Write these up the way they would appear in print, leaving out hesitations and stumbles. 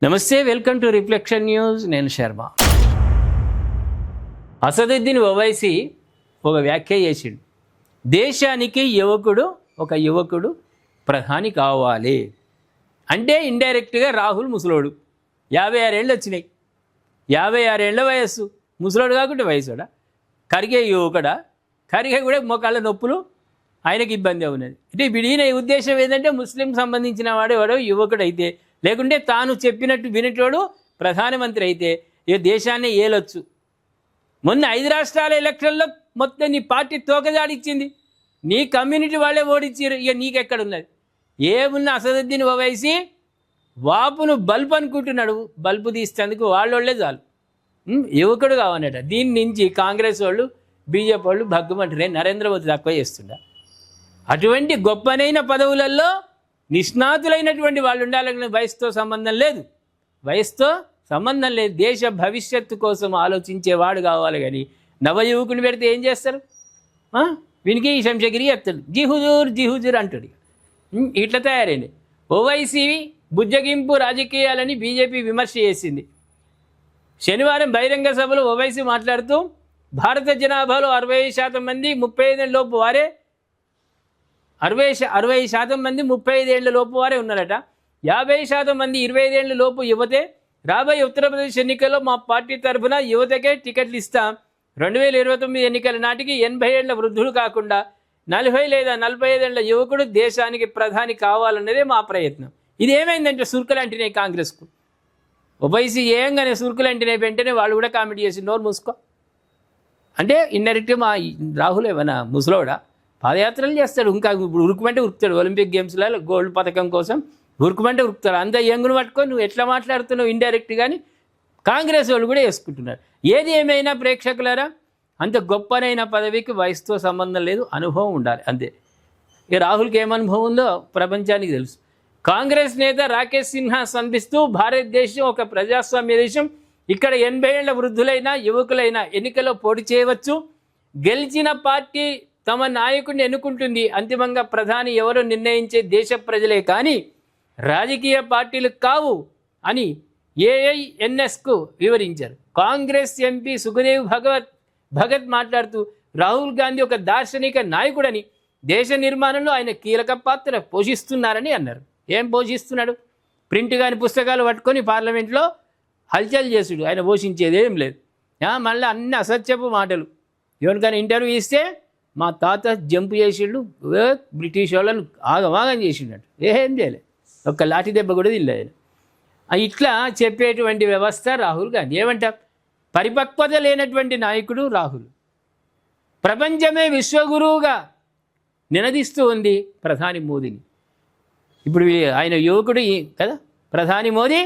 నమస్తే, welcome to reflection news. నేను శర్మ. అసదుద్దీన్ ఓవైసీ ఒక వ్యాఖ్య చేసిండు. దేశానికి ఒక యువకుడు ప్రధాని కావాలి అంటే ఇండైరెక్ట్గా రాహుల్ ముసలోడు, 56 ఏళ్ళు వచ్చినాయి, 56 ఏళ్ల వయస్సు, ముసలోడు కాకుంటే వయసుడా, కరిగే యువకుడా, కరిగే కూడా మోకాళ్ళ నొప్పులు, ఆయనకి ఇబ్బంది అవునది. అంటే ఈయన ఉద్దేశం ఏంటంటే ముస్లిం సంబంధించిన వాడు ఎవడో యువకుడు అయితే, లేకుంటే తాను చెప్పినట్టు వినేటోడు ప్రధానమంత్రి అయితే ఈ దేశాన్ని ఏలొచ్చు. మొన్న 5 రాష్ట్రాల ఎలక్షన్లో మొత్తం నీ పార్టీ తోకజాడిచ్చింది, నీ కమ్యూనిటీ వాళ్ళే ఓడిచ్చారు. ఇక నీకెక్కడున్నది? ఏమున్నా అసదుద్దీన్ ఓవైసీ వాపును బల్బు అనుకుంటున్నాడు, బల్బు తీస్తేందుకు వాళ్ళోళ్ళే చాలు, యువకుడు కావన్నట. దీని నుంచి కాంగ్రెస్ వాళ్ళు బీజేపీ వాళ్ళు భగ్గుమంటారే, నరేంద్ర మోదీ తక్కువ చేస్తుండ. అటువంటి గొప్పనైన పదవులలో నిష్ణాతులైనటువంటి వాళ్ళు ఉండాలని వయసుతో సంబంధం లేదు, దేశ భవిష్యత్తు కోసం ఆలోచించేవాడు కావాలి. కానీ నవయువకుని పెడితే ఏం చేస్తారు? వీనికి శంషగిరి ఎత్తాడు, జిహుజూర్ అంటాడు. ఇట్లా తయారైంది. ఓవైసీ బుజ్జగింపు రాజకీయాలని బీజేపీ విమర్శ చేసింది. శనివారం బహిరంగ సభలో ఓవైసీ మాట్లాడుతూ భారత జనాభాలో 60% మంది 35 ఏళ్ళ లోపు వారే, 60% మంది 35 ఏళ్ల లోపు వారే ఉన్నారట. 50% మంది 25 ఏళ్ల లోపు యువతే. రాబోయే ఉత్తరప్రదేశ్ ఎన్నికల్లో మా పార్టీ తరఫున యువతకే టికెట్లు ఇస్తాం. 2029 ఎన్నికల నాటికి 80 ఏళ్ల వృద్ధులు కాకుండా 40 లేదా 45 ఏళ్ల యువకుడు దేశానికి ప్రధాని కావాలన్నదే మా ప్రయత్నం. ఇది ఏమైందంటే సుర్కులు అంటినాయి కాంగ్రెస్కు. ఓవైసీ ఏంగానే సుర్కులు అంటినాయి, వెంటనే వాళ్ళు కూడా కామెంట్ చేసి నోరు మూసుకో అంటే ఇండైరెక్ట్గా మా రాహుల్ ఏమన్నా ముసలోడా, పాదయాత్రలు చేస్తాడు, ఇంకా ఉరుకుమంటే ఉరుకుతాడు. ఒలింపిక్ గేమ్స్లో గోల్డ్ పథకం కోసం ఉరుకుమంటే ఉరుకుతాడు. అంత యంగును పట్టుకొని నువ్వు ఎట్లా మాట్లాడుతున్నావు ఇండైరెక్ట్. కానీ కాంగ్రెస్ వాళ్ళు కూడా వేసుకుంటున్నారు. ఏది ఏమైనా ప్రేక్షకులారా, అంత గొప్పనైన పదవికి వయసుతో సంబంధం లేదు, అనుభవం ఉండాలి అంతే. ఇక రాహుల్కి ఏం అనుభవం ఉందో ప్రపంచానికి తెలుసు. కాంగ్రెస్ నేత రాకేష్ సిన్హా స్పందిస్తూ భారతదేశం ఒక ప్రజాస్వామ్య దేశం, ఇక్కడ 80 ఏళ్ల వృద్ధులైనా యువకులైనా ఎన్నికల్లో పోటీ చేయవచ్చు. గెలిచిన పార్టీ తమ నాయకుడిని ఎన్నుకుంటుంది. అంతిమంగా ప్రధాని ఎవరో నిర్ణయించే దేశ ప్రజలే కానీ రాజకీయ పార్టీలు కావు అని ఏఐఎన్ఎస్కు వివరించారు. కాంగ్రెస్ ఎంపీ సుఖదేవ్ భగత్ మాట్లాడుతూ రాహుల్ గాంధీ ఒక దార్శనిక నాయకుడని, దేశ నిర్మాణంలో ఆయన కీలక పాత్ర పోషిస్తున్నారని అన్నారు. ఏం పోషిస్తున్నాడు? ప్రింట్ కాని పుస్తకాలు పట్టుకొని పార్లమెంట్లో హల్చల్ చేసుడు, ఆయన పోషించేది ఏం లేదు. మళ్ళీ అన్ని అసత్యపు మాటలు. ఎవరికైనా ఇంటర్వ్యూ ఇస్తే మా తాత జంప్ చేసిండు, బ్రిటిష్ వాళ్ళను ఆగమాగం చేసిండట, ఏం చేయలేదు, ఒక్క లాఠీ దెబ్బ కూడా తినలేదు. ఇట్లా చెప్పేటువంటి వ్యవస్థ రాహుల్ గాంధీ. ఏమంటారు? పరిపక్వత లేనటువంటి నాయకుడు రాహుల్. ప్రపంచమే విశ్వగురువుగా నినదిస్తూ ఉంది ప్రధాని మోదీని. ఇప్పుడు ఆయన యువకుడు కదా ప్రధాని మోదీ,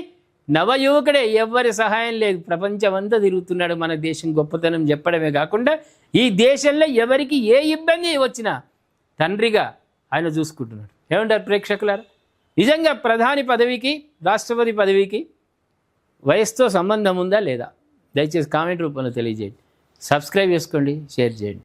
నవ యువకుడే, ఎవ్వరి సహాయం లేదు, ప్రపంచమంతా తిరుగుతున్నాడు. మన దేశం గొప్పతనం చెప్పడమే కాకుండా ఈ దేశంలో ఎవరికి ఏ ఇబ్బంది వచ్చినా తండ్రిగా ఆయన చూసుకుంటున్నాడు. ఏమంటారు ప్రేక్షకులారా? నిజంగా ప్రధాని పదవికి, రాష్ట్రపతి పదవికి వయసుతో సంబంధం ఉందా లేదా? దయచేసి కామెంట్ రూపంలో తెలియజేయండి. సబ్స్క్రైబ్ చేసుకోండి, షేర్ చేయండి.